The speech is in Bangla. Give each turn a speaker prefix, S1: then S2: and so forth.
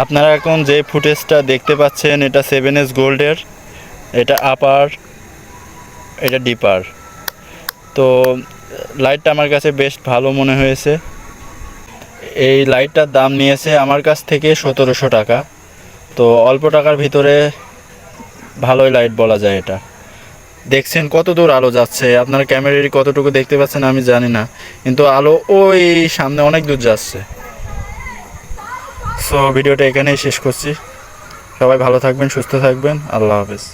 S1: আপনারা এখন যে ফুটেজটা দেখতে পাচ্ছেন এটা 7S গোল্ডের, এটা আপার, এটা ডিপার। তো লাইটটা আমার কাছে বেশ ভালো মনে হয়েছে। এই লাইটটার দাম নিয়েছে আমার কাছ থেকে 1700 টাকা। তো অল্প টাকার ভিতরে ভালোই লাইট বলা যায় এটা। দেখছেন কত দূর আলো যাচ্ছে, আপনার ক্যামেরায় কতটুকু দেখতে পাচ্ছেন আমি জানি না, কিন্তু আলো ওই সামনে অনেক দূর যাচ্ছে। সো ভিডিওটা এখানেই শেষ করছি। সবাই ভালো থাকবেন, সুস্থ থাকবেন, আল্লাহ হাফেজ।